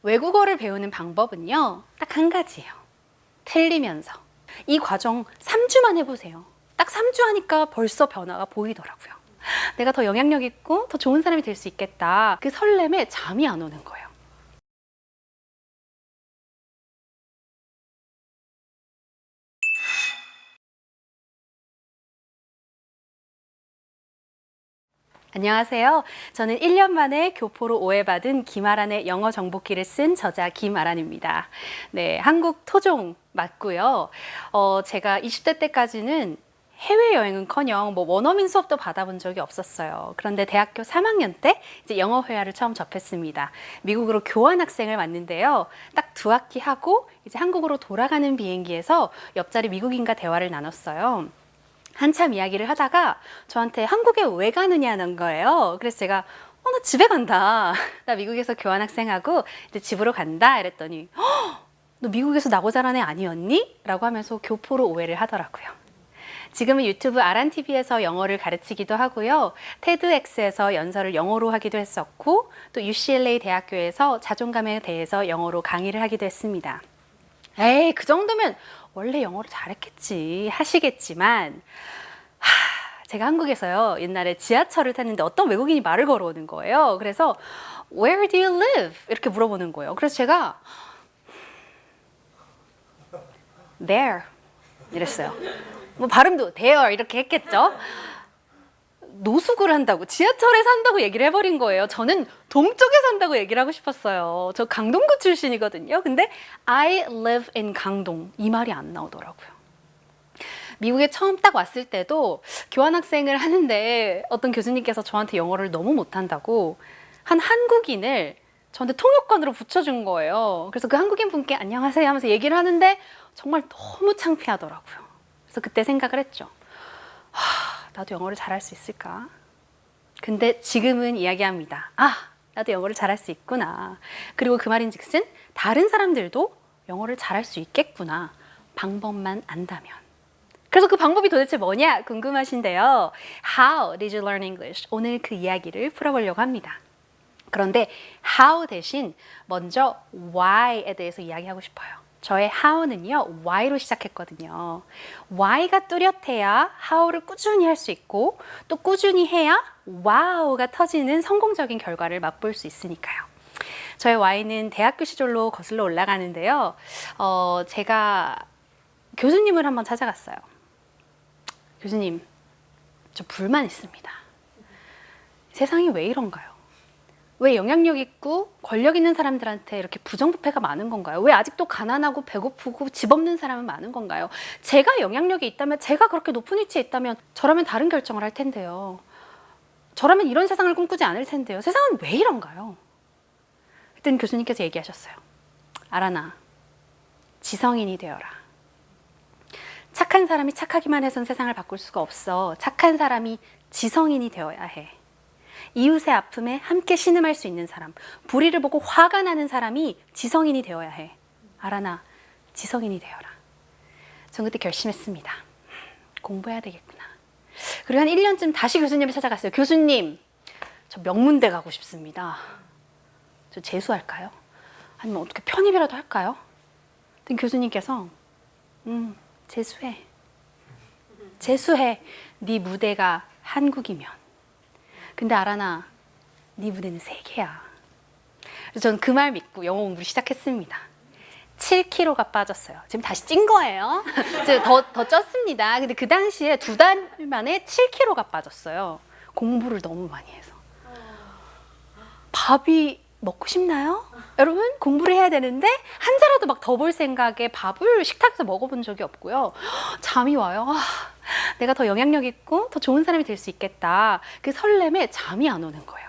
외국어를 배우는 방법은요, 딱 한 가지예요. 틀리면서. 이 과정 3주만 해보세요. 딱 3주 하니까 벌써 변화가 보이더라고요. 내가 더 영향력 있고 더 좋은 사람이 될 수 있겠다. 그 설렘에 잠이 안 오는 거예요. 안녕하세요. 저는 1년 만에 교포로 오해받은 김아란의 영어 정복기를 쓴 저자 김아란입니다. 네, 한국 토종 맞고요. 제가 20대 때까지는 해외여행은커녕 원어민 수업도 받아본 적이 없었어요. 그런데 대학교 3학년 때 이제 영어 회화를 처음 접했습니다. 미국으로 교환학생을 왔는데요. 딱 2학기 하고 이제 한국으로 돌아가는 비행기에서 옆자리 미국인과 대화를 나눴어요. 한참 이야기를 하다가 저한테 한국에 왜 가느냐는 거예요. 그래서 제가 나 집에 간다. 나 미국에서 교환학생하고 이제 집으로 간다. 이랬더니 너 미국에서 나고 자란 애 아니었니? 라고 하면서 교포로 오해를 하더라고요. 지금은 유튜브 아란TV에서 영어를 가르치기도 하고요. 테드엑스에서 연설을 영어로 하기도 했었고 또 UCLA 대학교에서 자존감에 대해서 영어로 강의를 하기도 했습니다. 에이, 그 정도면 원래 영어를 잘했겠지 하시겠지만 제가 한국에서요 옛날에 지하철을 탔는데 어떤 외국인이 말을 걸어오는 거예요. 그래서 Where do you live? 이렇게 물어보는 거예요. 그래서 제가 There 이랬어요. 뭐 발음도 there 이렇게 했겠죠. 노숙을 한다고, 지하철에 산다고 얘기를 해버린 거예요. 저는 동쪽에 산다고 얘기를 하고 싶었어요. 저 강동구 출신이거든요. 근데 I live in 강동 이 말이 안 나오더라고요. 미국에 처음 딱 왔을 때도 교환학생을 하는데 어떤 교수님께서 저한테 영어를 너무 못한다고 한 한국인을 저한테 통역관으로 붙여준 거예요. 그래서 그 한국인 분께 안녕하세요 하면서 얘기를 하는데 정말 너무 창피하더라고요. 그래서 그때 생각을 했죠. 나도 영어를 잘할 수 있을까? 근데 지금은 이야기합니다. 나도 영어를 잘할 수 있구나. 그리고 그 말인즉슨 다른 사람들도 영어를 잘할 수 있겠구나. 방법만 안다면. 그래서 그 방법이 도대체 뭐냐 궁금하신데요. How did you learn English? 오늘 그 이야기를 풀어보려고 합니다. 그런데 how 대신 먼저 why에 대해서 이야기하고 싶어요. 저의 how는요, why로 시작했거든요. why가 뚜렷해야 how를 꾸준히 할 수 있고 또 꾸준히 해야 wow가 터지는 성공적인 결과를 맛볼 수 있으니까요. 저의 why는 대학교 시절로 거슬러 올라가는데요. 제가 교수님을 한번 찾아갔어요. 교수님, 저 불만 있습니다. 세상이 왜 이런가요? 왜 영향력 있고 권력 있는 사람들한테 이렇게 부정부패가 많은 건가요? 왜 아직도 가난하고 배고프고 집 없는 사람은 많은 건가요? 제가 영향력이 있다면, 제가 그렇게 높은 위치에 있다면 저라면 다른 결정을 할 텐데요. 저라면 이런 세상을 꿈꾸지 않을 텐데요. 세상은 왜 이런가요? 그때 교수님께서 얘기하셨어요. 아란아, 지성인이 되어라. 착한 사람이 착하기만 해선 세상을 바꿀 수가 없어. 착한 사람이 지성인이 되어야 해. 이웃의 아픔에 함께 신음할 수 있는 사람, 불의를 보고 화가 나는 사람이 지성인이 되어야 해. 아란아, 지성인이 되어라. 전 그때 결심했습니다. 공부해야 되겠구나. 그리고 한 1년쯤 다시 교수님을 찾아갔어요. 교수님, 저 명문대 가고 싶습니다. 저 재수할까요? 아니면 어떻게 편입이라도 할까요? 그랬더니 교수님께서 재수해. 재수해. 네 무대가 한국이면. 근데 아란아, 네 무대는 세계야. 그래서 저는 그 말 믿고 영어 공부를 시작했습니다. 7kg가 빠졌어요. 지금 다시 찐 거예요. 더 쪘습니다. 근데 그 당시에 2달 만에 7kg가 빠졌어요. 공부를 너무 많이 해서. 밥이 먹고 싶나요? 여러분, 공부를 해야 되는데 한 자라도 막 더 볼 생각에 밥을 식탁에서 먹어본 적이 없고요. 잠이 와요. 내가 더 영향력 있고 더 좋은 사람이 될 수 있겠다. 그 설렘에 잠이 안 오는 거예요.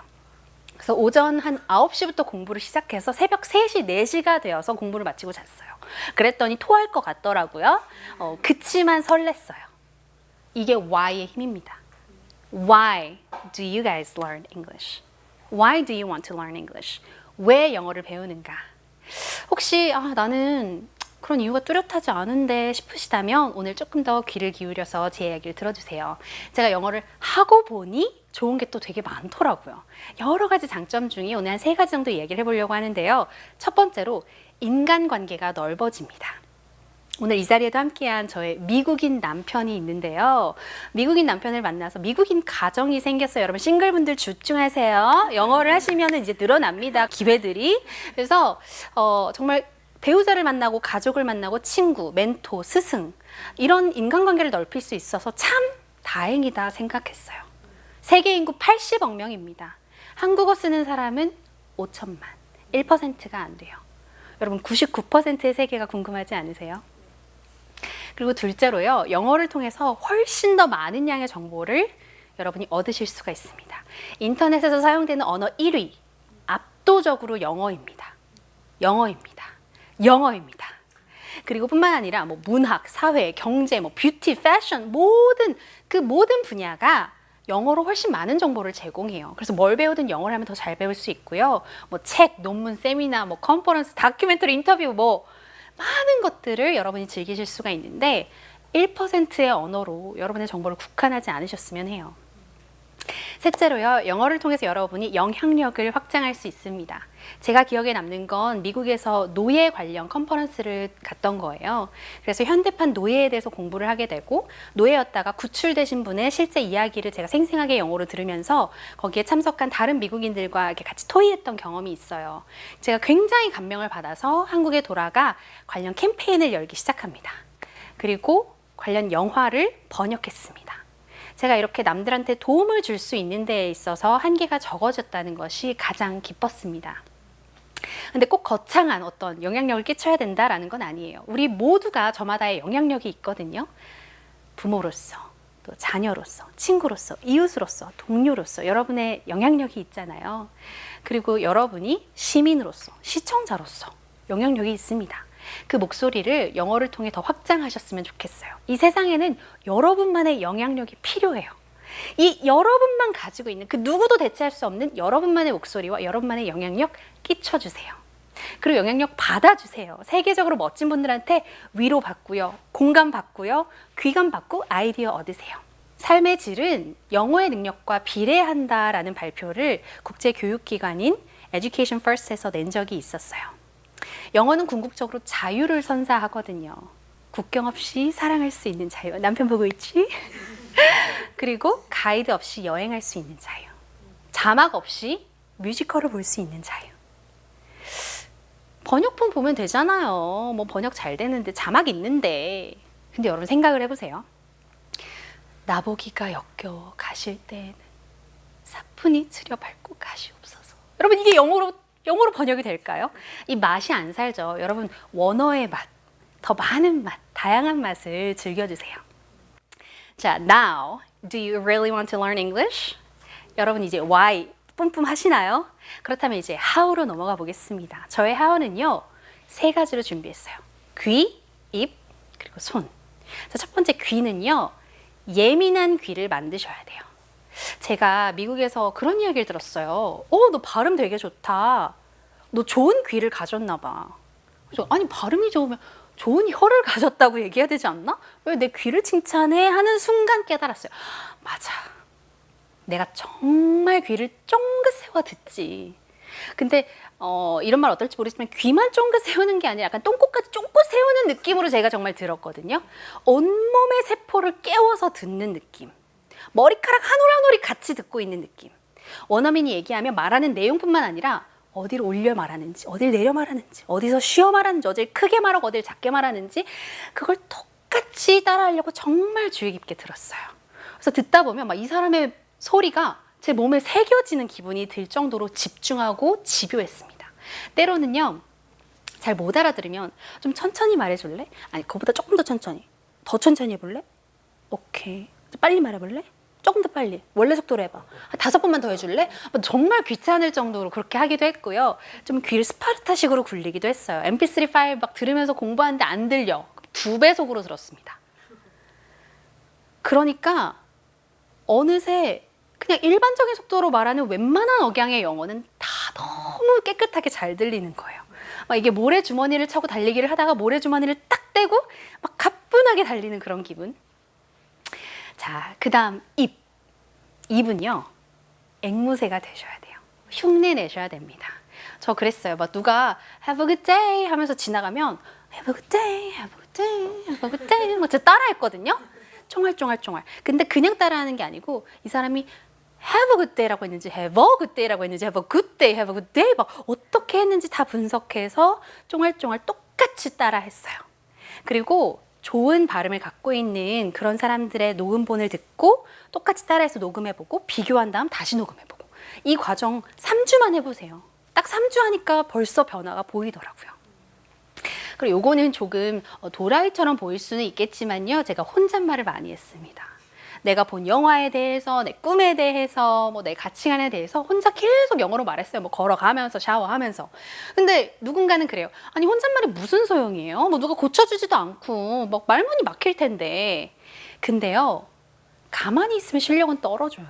그래서 오전 한 9시부터 공부를 시작해서 새벽 3시, 4시가 되어서 공부를 마치고 잤어요. 그랬더니 토할 것 같더라고요. 그치만 설렜어요. 이게 why의 힘입니다. Why do you guys learn English? Why do you want to learn English? 왜 영어를 배우는가? 혹시 나는 그런 이유가 뚜렷하지 않은데 싶으시다면 오늘 조금 더 귀를 기울여서 제 이야기를 들어주세요. 제가 영어를 하고 보니 좋은 게 또 되게 많더라고요. 여러 가지 장점 중에 오늘 한 3가지 정도 이야기를 해보려고 하는데요. 첫 번째로 인간관계가 넓어집니다. 오늘 이 자리에도 함께한 저의 미국인 남편이 있는데요. 미국인 남편을 만나서 미국인 가정이 생겼어요. 여러분 싱글분들 집중하세요. 영어를 하시면 이제 늘어납니다. 기회들이. 그래서 정말 배우자를 만나고 가족을 만나고 친구, 멘토, 스승 이런 인간관계를 넓힐 수 있어서 참 다행이다 생각했어요. 세계 인구 80억 명입니다. 한국어 쓰는 사람은 5천만, 1%가 안 돼요. 여러분 99%의 세계가 궁금하지 않으세요? 그리고 둘째로요, 영어를 통해서 훨씬 더 많은 양의 정보를 여러분이 얻으실 수가 있습니다. 인터넷에서 사용되는 언어 1위, 압도적으로 영어입니다. 영어입니다. 영어입니다. 그리고 뿐만 아니라 뭐 문학, 사회, 경제, 뭐 뷰티, 패션 모든 분야가 영어로 훨씬 많은 정보를 제공해요. 그래서 뭘 배우든 영어를 하면 더 잘 배울 수 있고요. 뭐 책, 논문, 세미나, 뭐 컨퍼런스, 다큐멘터리, 인터뷰 뭐 많은 것들을 여러분이 즐기실 수가 있는데 1%의 언어로 여러분의 정보를 국한하지 않으셨으면 해요. 셋째로요, 영어를 통해서 여러분이 영향력을 확장할 수 있습니다. 제가 기억에 남는 건 미국에서 노예 관련 컨퍼런스를 갔던 거예요. 그래서 현대판 노예에 대해서 공부를 하게 되고 노예였다가 구출되신 분의 실제 이야기를 제가 생생하게 영어로 들으면서 거기에 참석한 다른 미국인들과 이렇게 같이 토의했던 경험이 있어요. 제가 굉장히 감명을 받아서 한국에 돌아가 관련 캠페인을 열기 시작합니다. 그리고 관련 영화를 번역했습니다. 제가 이렇게 남들한테 도움을 줄 수 있는 데에 있어서 한계가 적어졌다는 것이 가장 기뻤습니다. 근데 꼭 거창한 어떤 영향력을 끼쳐야 된다라는 건 아니에요. 우리 모두가 저마다의 영향력이 있거든요. 부모로서, 또 자녀로서, 친구로서, 이웃으로서, 동료로서 여러분의 영향력이 있잖아요. 그리고 여러분이 시민으로서, 시청자로서 영향력이 있습니다. 그 목소리를 영어를 통해 더 확장하셨으면 좋겠어요. 이 세상에는 여러분만의 영향력이 필요해요. 이 여러분만 가지고 있는 그 누구도 대체할 수 없는 여러분만의 목소리와 여러분만의 영향력 끼쳐주세요. 그리고 영향력 받아주세요. 세계적으로 멋진 분들한테 위로받고요, 공감받고요, 귀감받고 아이디어 얻으세요. 삶의 질은 영어의 능력과 비례한다라는 발표를 국제교육기관인 Education First에서 낸 적이 있었어요. 영어는 궁극적으로 자유를 선사하거든요. 국경 없이 사랑할 수 있는 자유. 남편 보고 있지? 그리고 가이드 없이 여행할 수 있는 자유. 자막 없이 뮤지컬을 볼 수 있는 자유. 번역본 보면 되잖아요. 뭐 번역 잘 되는데 자막 있는데. 근데 여러분 생각을 해보세요. 나보기가 역겨워 가실 때에는 사뿐히 들여 밟고 가시옵소서. 여러분 이게 영어로 번역이 될까요? 이 맛이 안 살죠. 여러분 원어의 맛, 더 많은 맛, 다양한 맛을 즐겨주세요. 자, now, do you really want to learn English? 여러분 이제 why 뿜뿜 하시나요? 그렇다면 이제 how로 넘어가 보겠습니다. 저의 how는요, 3가지로 준비했어요. 귀, 입, 그리고 손. 자, 첫 번째 귀는요, 예민한 귀를 만드셔야 돼요. 제가 미국에서 그런 이야기를 들었어요. 너 발음 되게 좋다. 너 좋은 귀를 가졌나 봐. 그래서 아니 발음이 좋으면 좋은 혀를 가졌다고 얘기해야 되지 않나? 왜 내 귀를 칭찬해? 하는 순간 깨달았어요. 맞아. 내가 정말 귀를 쫑긋 세워 듣지. 근데 이런 말 어떨지 모르겠지만 귀만 쫑긋 세우는 게 아니라 약간 똥꼬까지 쫑긋 세우는 느낌으로 제가 정말 들었거든요. 온몸의 세포를 깨워서 듣는 느낌. 머리카락 한 올 한 올이 같이 듣고 있는 느낌. 원어민이 얘기하면 말하는 내용뿐만 아니라 어디를 올려 말하는지, 어디를 내려 말하는지, 어디서 쉬어 말하는지, 어디를 크게 말하고 어디를 작게 말하는지 그걸 똑같이 따라하려고 정말 주의 깊게 들었어요. 그래서 듣다 보면 막 이 사람의 소리가 제 몸에 새겨지는 기분이 들 정도로 집중하고 집요했습니다. 때로는요, 잘 못 알아들으면 좀 천천히 말해줄래? 아니, 그거보다 조금 더 천천히 해볼래? 오케이. 빨리 말해볼래? 조금 더 빨리. 원래 속도로 해봐. 5번만 더 해줄래? 정말 귀찮을 정도로 그렇게 하기도 했고요. 좀 귀를 스파르타식으로 굴리기도 했어요. mp3 파일 막 들으면서 공부하는데 안 들려. 2배속으로 들었습니다. 그러니까 어느새 그냥 일반적인 속도로 말하는 웬만한 억양의 영어는 다 너무 깨끗하게 잘 들리는 거예요. 막 이게 모래주머니를 차고 달리기를 하다가 모래주머니를 딱 떼고 막 가뿐하게 달리는 그런 기분. 자, 그 다음 입. 입은요, 앵무새가 되셔야 돼요. 흉내 내셔야 됩니다. 저 그랬어요. 막 누가 have a good day 하면서 지나가면 have a good day, have a good day, have a good day 막 제가 따라했거든요. 쫑알쫑알쫑알. 근데 그냥 따라하는 게 아니고 이 사람이 have a good day라고 했는지 have a good day라고 했는지 have a good day, have a good day 막 어떻게 했는지 다 분석해서 쫑알쫑알 똑같이 따라했어요. 그리고 좋은 발음을 갖고 있는 그런 사람들의 녹음본을 듣고 똑같이 따라해서 녹음해보고 비교한 다음 다시 녹음해보고 이 과정 3주만 해보세요. 딱 3주 하니까 벌써 변화가 보이더라고요. 그리고 요거는 조금 도라이처럼 보일 수는 있겠지만요. 제가 혼잣말을 많이 했습니다. 내가 본 영화에 대해서, 내 꿈에 대해서, 뭐 내 가치관에 대해서 혼자 계속 영어로 말했어요. 뭐 걸어가면서, 샤워하면서. 근데 누군가는 그래요. 아니 혼잣말이 무슨 소용이에요? 뭐 누가 고쳐주지도 않고 막 말문이 막힐 텐데. 근데요, 가만히 있으면 실력은 떨어져요.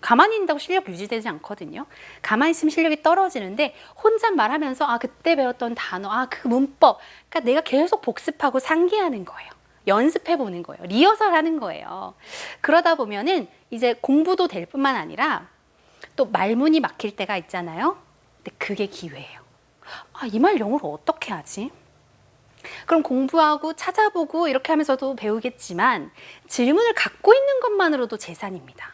가만히 있다고 실력 유지되지 않거든요. 가만히 있으면 실력이 떨어지는데 혼잣말 하면서 아 그때 배웠던 단어, 아 그 문법, 그러니까 내가 계속 복습하고 상기하는 거예요. 연습해 보는 거예요. 리허설 하는 거예요. 그러다 보면은 이제 공부도 될 뿐만 아니라 또 말문이 막힐 때가 있잖아요. 근데 그게 기회예요. 아, 이 말 영어로 어떻게 하지? 그럼 공부하고 찾아보고 이렇게 하면서도 배우겠지만 질문을 갖고 있는 것만으로도 재산입니다.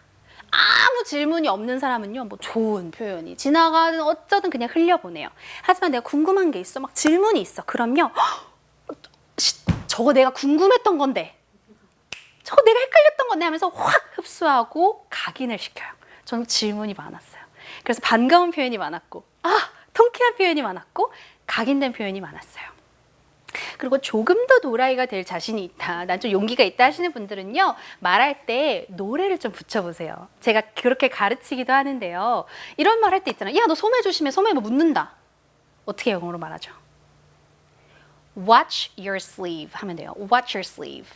아무 질문이 없는 사람은요, 뭐 좋은 표현이 지나가든 어쩌든 그냥 흘려보내요. 하지만 내가 궁금한 게 있어. 막 질문이 있어. 그럼요, 저거 내가 궁금했던 건데, 저거 내가 헷갈렸던 건데 하면서 확 흡수하고 각인을 시켜요. 저는 질문이 많았어요. 그래서 반가운 표현이 많았고, 통쾌한 표현이 많았고, 각인된 표현이 많았어요. 그리고 조금 더 도라이가 될 자신이 있다, 난 좀 용기가 있다 하시는 분들은요, 말할 때 노래를 좀 붙여보세요. 제가 그렇게 가르치기도 하는데요. 이런 말 할 때 있잖아요. 야, 너 소매 조심해. 소매 뭐 묻는다. 어떻게 영어로 말하죠? Watch your sleeve 하면 돼요. Watch your sleeve.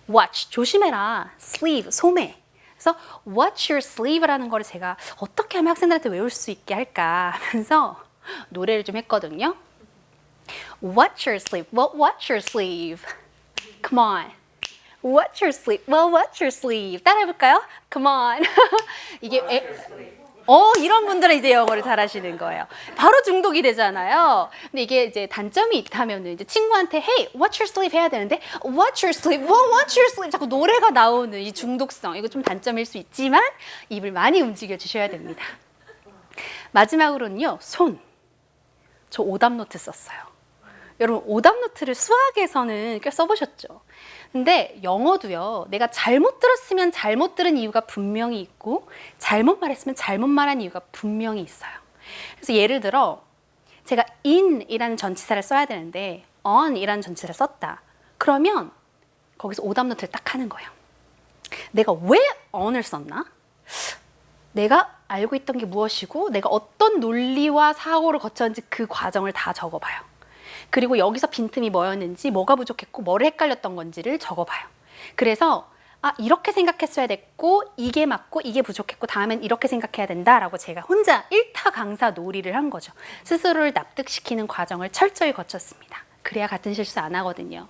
Watch, 조심해라. Sleeve, 소매. 그래서 watch your sleeve라는 거를 제가 어떻게 하면 학생들한테 외울 수 있게 할까 하면서 노래를 좀 했거든요. Watch your sleeve. Well, watch your sleeve. Come on. Watch your sleeve. Well, watch your sleeve. 따라해볼까요? Come on. 이게 이런 분들은 이제 영어를 잘하시는 거예요. 바로 중독이 되잖아요. 근데 이게 이제 단점이 있다면은 이제 친구한테 Hey, watch your sleeve 해야 되는데 Watch your sleeve. Well, watch your sleeve. 자꾸 노래가 나오는 이 중독성. 이거 좀 단점일 수 있지만 입을 많이 움직여 주셔야 됩니다. 마지막으로는요, 손. 저 오답 노트 썼어요. 여러분 오답 노트를 수학에서는 꽤 써보셨죠? 근데 영어도요, 내가 잘못 들었으면 잘못 들은 이유가 분명히 있고 잘못 말했으면 잘못 말한 이유가 분명히 있어요. 그래서 예를 들어 제가 in이라는 전치사를 써야 되는데 on이라는 전치사를 썼다. 그러면 거기서 오답 노트를 딱 하는 거예요. 내가 왜 on을 썼나? 내가 알고 있던 게 무엇이고 내가 어떤 논리와 사고를 거쳤는지 그 과정을 다 적어봐요. 그리고 여기서 빈틈이 뭐였는지, 뭐가 부족했고 뭐를 헷갈렸던 건지를 적어봐요. 그래서 이렇게 생각했어야 됐고 이게 맞고 이게 부족했고 다음엔 이렇게 생각해야 된다라고 제가 혼자 일타 강사 놀이를 한 거죠. 스스로를 납득시키는 과정을 철저히 거쳤습니다. 그래야 같은 실수 안 하거든요.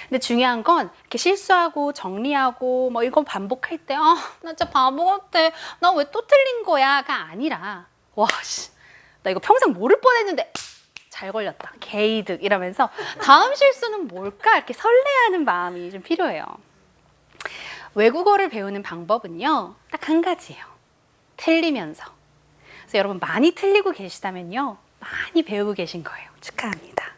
근데 중요한 건 이렇게 실수하고 정리하고 뭐 이거 반복할 때 나 진짜 바보 같아, 나 왜 또 틀린 거야가 아니라 나 이거 평생 모를 뻔했는데 잘 걸렸다, 개이득 이러면서 다음 실수는 뭘까 이렇게 설레하는 마음이 좀 필요해요. 외국어를 배우는 방법은요, 딱 한 가지예요. 틀리면서. 그래서 여러분 많이 틀리고 계시다면요, 많이 배우고 계신 거예요. 축하합니다.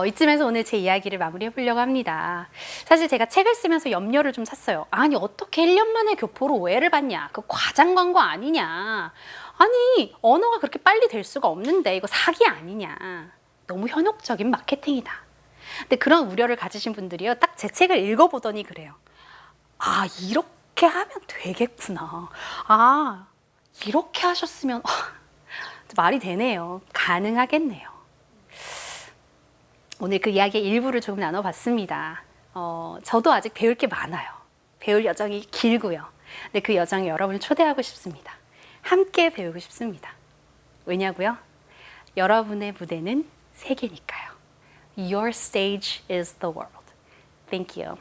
이쯤에서 오늘 제 이야기를 마무리해 보려고 합니다. 사실 제가 책을 쓰면서 염려를 좀 샀어요. 아니 어떻게 1년 만에 교포로 오해를 받냐, 그 과장 광고 아니냐, 아니 언어가 그렇게 빨리 될 수가 없는데 이거 사기 아니냐, 너무 현혹적인 마케팅이다. 근데 그런 우려를 가지신 분들이요, 딱 제 책을 읽어보더니 그래요. 이렇게 하면 되겠구나, 이렇게 하셨으면 말이 되네요, 가능하겠네요. 오늘 그 이야기의 일부를 조금 나눠봤습니다. 저도 아직 배울 게 많아요. 배울 여정이 길고요. 근데 그 여정에 여러분을 초대하고 싶습니다. 함께 배우고 싶습니다. 왜냐고요? 여러분의 무대는 세계니까요. Your stage is the world. Thank you.